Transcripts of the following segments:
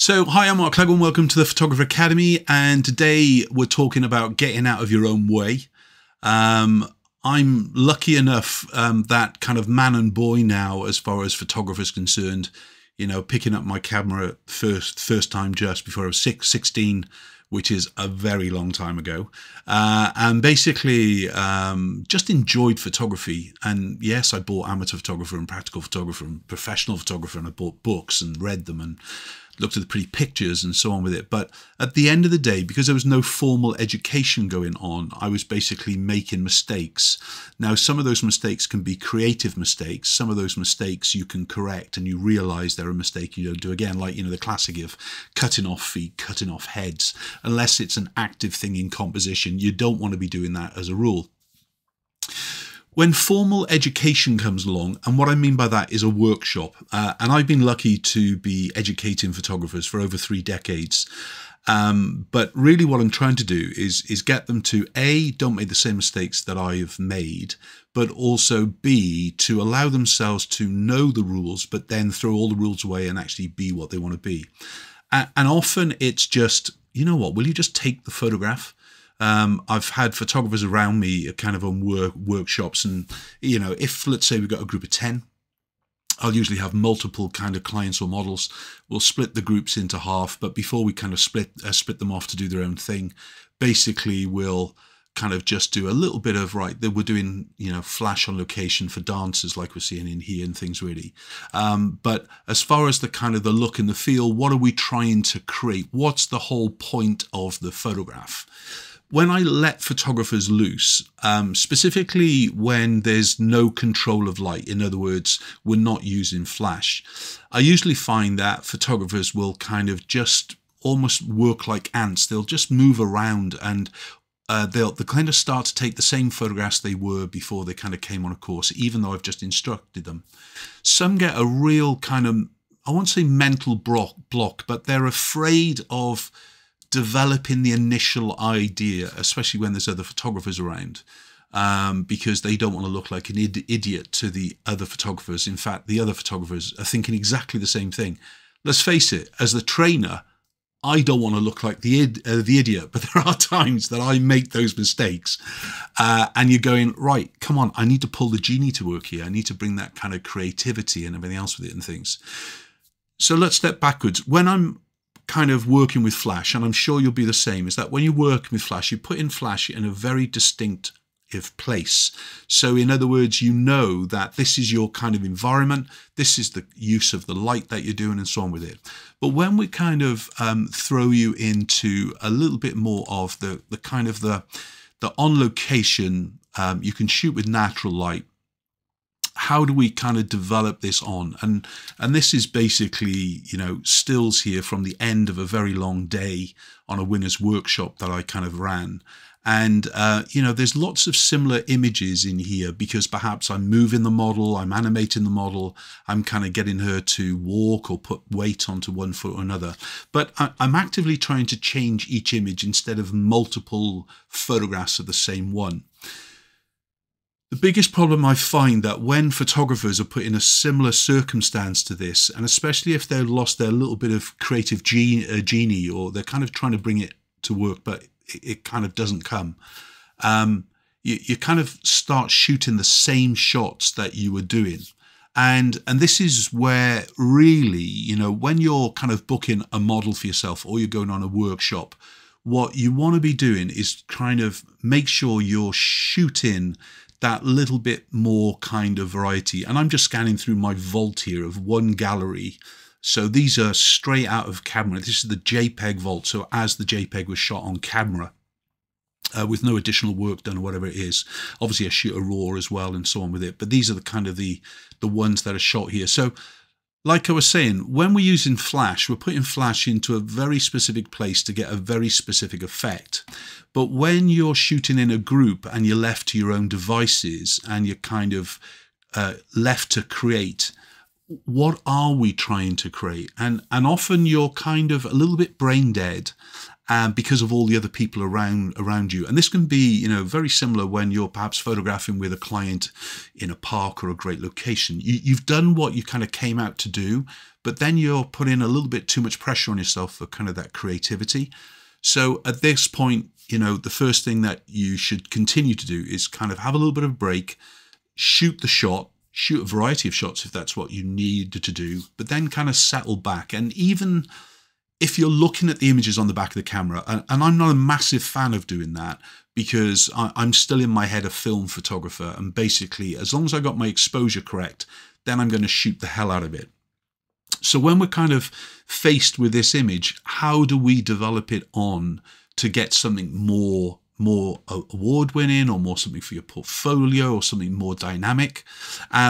So, hi, I'm Mark Clegg and welcome to the Photographer Academy. And today we're talking about getting out of your own way. I'm lucky enough that kind of man and boy now, as far as photography is concerned, you know, picking up my camera first time just before I was 16, which is a very long time ago. And basically just enjoyed photography. And yes, I bought amateur photographer and practical photographer and professional photographer, and I bought books and read them and looked at the pretty pictures and so on with it. But at the end of the day, because there was no formal education going on, I was basically making mistakes. Now, some of those mistakes can be creative mistakes. Some of those mistakes you can correct and you realize they're a mistake you don't do again, like, you know, the classic of cutting off feet, cutting off heads. Unless it's an active thing in composition, you don't want to be doing that as a rule. When formal education comes along, and what I mean by that is a workshop, and I've been lucky to be educating photographers for over 3 decades, but really what I'm trying to do is get them to A, don't make the same mistakes that I've made, but also B, to allow themselves to know the rules, but then throw all the rules away and actually be what they want to be. And often it's just, you know what, will you just take the photograph? I've had photographers around me kind of on workshops, and, you know, if let's say we've got a group of 10, I'll usually have multiple kind of clients or models. We'll split the groups into half, but before we kind of split them off to do their own thing, basically we'll kind of just do a little bit of, right, that we're doing, you know, flash on location for dancers like we're seeing in here and things really. But as far as the kind of the look and the feel, what are we trying to create? What's the whole point of the photograph? When I let photographers loose, specifically when there's no control of light, in other words, we're not using flash, I usually find that photographers will kind of just almost work like ants. They'll just move around, and they'll kind of start to take the same photographs they were before they kind of came on a course, even though I've just instructed them. Some get a real kind of, I won't say mental block, but they're afraid of developing the initial idea, especially when there's other photographers around, because they don't want to look like an idiot to the other photographers. In fact, the other photographers are thinking exactly the same thing. Let's face it, as the trainer, I don't want to look like the idiot, but there are times that I make those mistakes, and you're going, right, come on, I need to pull the genie to work here. I need to bring that kind of creativity and everything else with it and things. So let's step backwards. When I'm kind of working with flash, and I'm sure you'll be the same, is that when you're working with flash, you put in flash in a very distinctive place. So in other words, you know that this is your kind of environment, this is the use of the light that you're doing and so on with it. But when we kind of throw you into a little bit more of the kind of the on location, you can shoot with natural light. How do we kind of develop this on? And this is basically, you know, stills here from the end of a very long day on a winner's workshop that I kind of ran. And, you know, there's lots of similar images in here because perhaps I'm moving the model, I'm animating the model, I'm kind of getting her to walk or put weight onto one foot or another. But I'm actively trying to change each image instead of multiple photographs of the same one. The biggest problem I find that when photographers are put in a similar circumstance to this, and especially if they've lost their little bit of creative genie, or they're kind of trying to bring it to work, but it kind of doesn't come, you kind of start shooting the same shots that you were doing. And this is where really, you know, when you're kind of booking a model for yourself or you're going on a workshop, what you want to be doing is kind of make sure you're shooting that little bit more kind of variety. And I'm just scanning through my vault here of one gallery. So these are straight out of camera. This is the JPEG vault. So as the JPEG was shot on camera, with no additional work done or whatever it is. Obviously I shoot a RAW as well and so on with it. But these are the kind of the ones that are shot here. So like I was saying, when we're using flash, we're putting flash into a very specific place to get a very specific effect. But when you're shooting in a group and you're left to your own devices and you're kind of left to create, what are we trying to create? And often you're kind of a little bit brain dead because of all the other people around you. And this can be, you know, very similar when you're perhaps photographing with a client in a park or a great location. You've done what you kind of came out to do, but then you're putting a little bit too much pressure on yourself for kind of that creativity. So at this point, you know, the first thing that you should continue to do is kind of have a little bit of a break, shoot the shot, shoot a variety of shots if that's what you need to do, but then kind of settle back. And even if you're looking at the images on the back of the camera, and I'm not a massive fan of doing that because I'm still in my head a film photographer, and basically as long as I got my exposure correct, then I'm going to shoot the hell out of it. So when we're kind of faced with this image, how do we develop it on to get something more award-winning, or more something for your portfolio, or something more dynamic,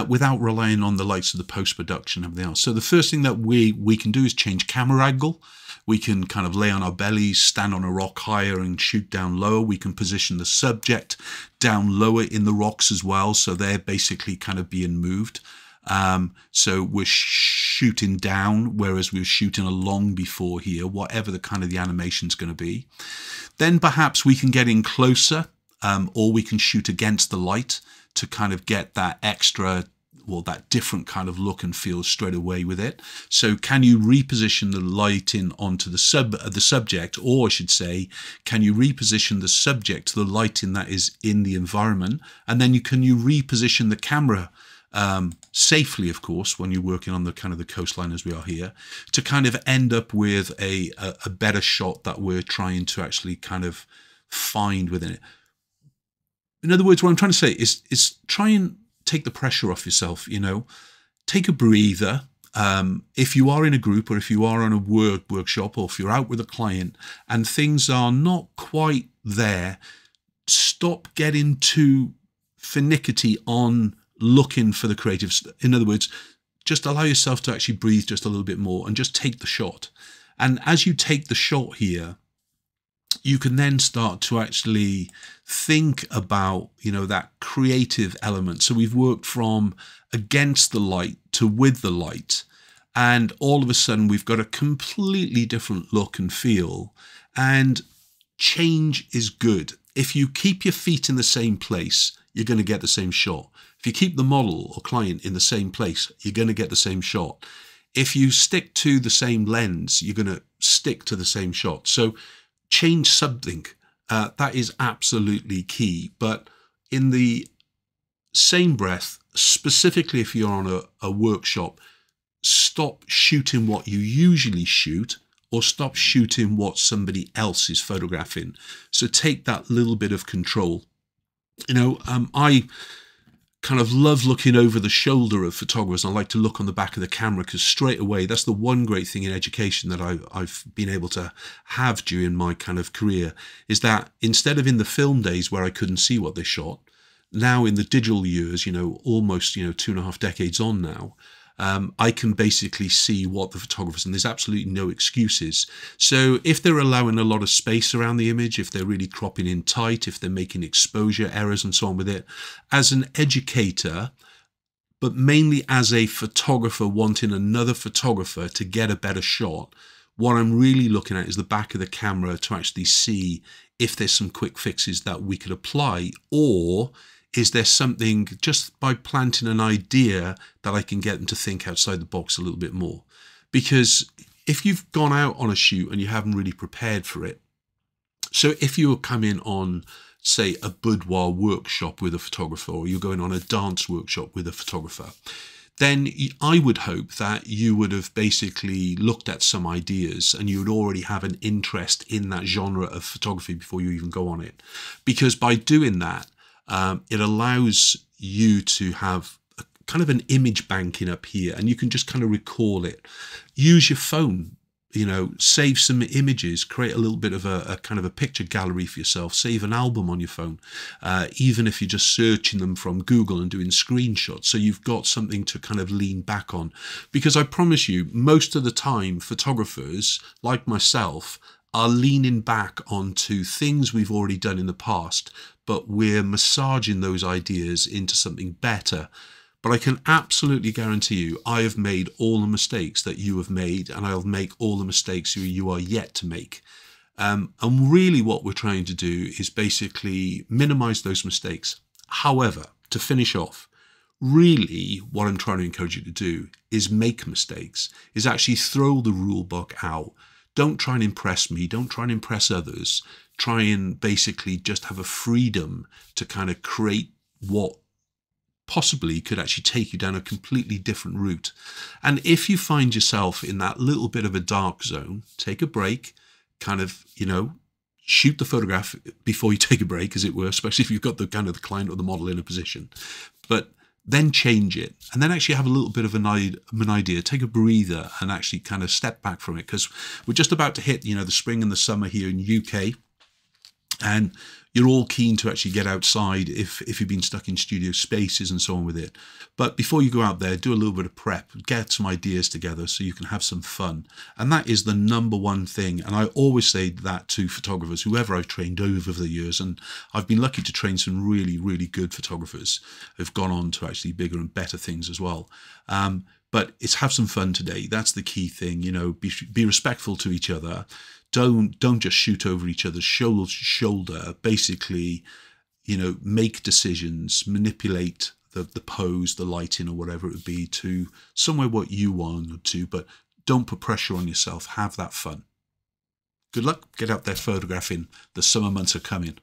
without relying on the likes of the post-production and everything else? So the first thing that we can do is change camera angle. We can kind of lay on our bellies, stand on a rock higher and shoot down lower. We can position the subject down lower in the rocks as well, so they're basically kind of being moved. So we're shooting down, whereas we were shooting along before here, whatever the kind of the animation's going to be. Then perhaps we can get in closer, or we can shoot against the light to kind of get that extra, well, that different kind of look and feel straight away with it. So can you reposition the lighting onto the subject, or I should say, can you reposition the subject to the lighting that is in the environment? And then can you reposition the camera safely, of course, when you're working on the kind of the coastline as we are here, to kind of end up with a better shot that we're trying to actually kind of find within it. In other words, what I'm trying to say is try and take the pressure off yourself, you know, take a breather. If you are in a group, or if you are on a workshop, or if you're out with a client and things are not quite there, stop getting too finicky on looking for the creatives. In other words, just allow yourself to actually breathe just a little bit more and just take the shot. And as you take the shot here, you can then start to actually think about, you know, that creative element. So we've worked from against the light to with the light, and all of a sudden we've got a completely different look and feel. And change is good. If you keep your feet in the same place, you're going to get the same shot. If you keep the model or client in the same place, you're going to get the same shot. If you stick to the same lens, you're going to stick to the same shot. So change something. That is absolutely key. But in the same breath, specifically if you're on a workshop, stop shooting what you usually shoot, or stop shooting what somebody else is photographing. So take that little bit of control. You know, I kind of love looking over the shoulder of photographers. I like to look on the back of the camera, because straight away, that's the one great thing in education that I've been able to have during my kind of career, is that instead of in the film days where I couldn't see what they shot, now in the digital years, you know, almost, you know, 2.5 decades on now, I can basically see what the photographers, and there's absolutely no excuses. So if they're allowing a lot of space around the image, if they're really cropping in tight, if they're making exposure errors and so on with it, as an educator, but mainly as a photographer wanting another photographer to get a better shot, what I'm really looking at is the back of the camera to actually see if there's some quick fixes that we could apply, or is there something, just by planting an idea, that I can get them to think outside the box a little bit more? Because if you've gone out on a shoot and you haven't really prepared for it, so if you were coming on, say, a boudoir workshop with a photographer, or you're going on a dance workshop with a photographer, then I would hope that you would have basically looked at some ideas and you would already have an interest in that genre of photography before you even go on it. Because by doing that, it allows you to have a kind of an image banking up here, and you can just kind of recall it. Use your phone, you know, save some images, create a little bit of a kind of a picture gallery for yourself, save an album on your phone, even if you're just searching them from Google and doing screenshots. So you've got something to kind of lean back on. Because I promise you, most of the time, photographers like myself are leaning back onto things we've already done in the past, but we're massaging those ideas into something better. But I can absolutely guarantee you, I have made all the mistakes that you have made, and I'll make all the mistakes you are yet to make. And really what we're trying to do is basically minimize those mistakes. However, to finish off, really what I'm trying to encourage you to do is make mistakes, is actually throw the rule book out. Don't try and impress me. Don't try and impress others. Try and basically just have a freedom to kind of create what possibly could actually take you down a completely different route. And if you find yourself in that little bit of a dark zone, take a break, kind of, you know, shoot the photograph before you take a break, as it were, especially if you've got the kind of the client or the model in a position. But then change it, and then actually have a little bit of an idea, take a breather and actually kind of step back from it, because we're just about to hit, you know, the spring and the summer here in UK, and you're all keen to actually get outside if you've been stuck in studio spaces and so on with it. But before you go out there, do a little bit of prep, get some ideas together so you can have some fun. And that is the number one thing. And I always say that to photographers, whoever I've trained over the years, and I've been lucky to train some really, really good photographers who've gone on to actually bigger and better things as well. But it's have some fun today. That's the key thing, you know, be respectful to each other. Don't just shoot over each other's shoulder. Basically, you know, make decisions, manipulate the pose, the lighting, or whatever it would be to somewhere what you want to, but don't put pressure on yourself. Have that fun. Good luck. Get out there photographing. The summer months are coming.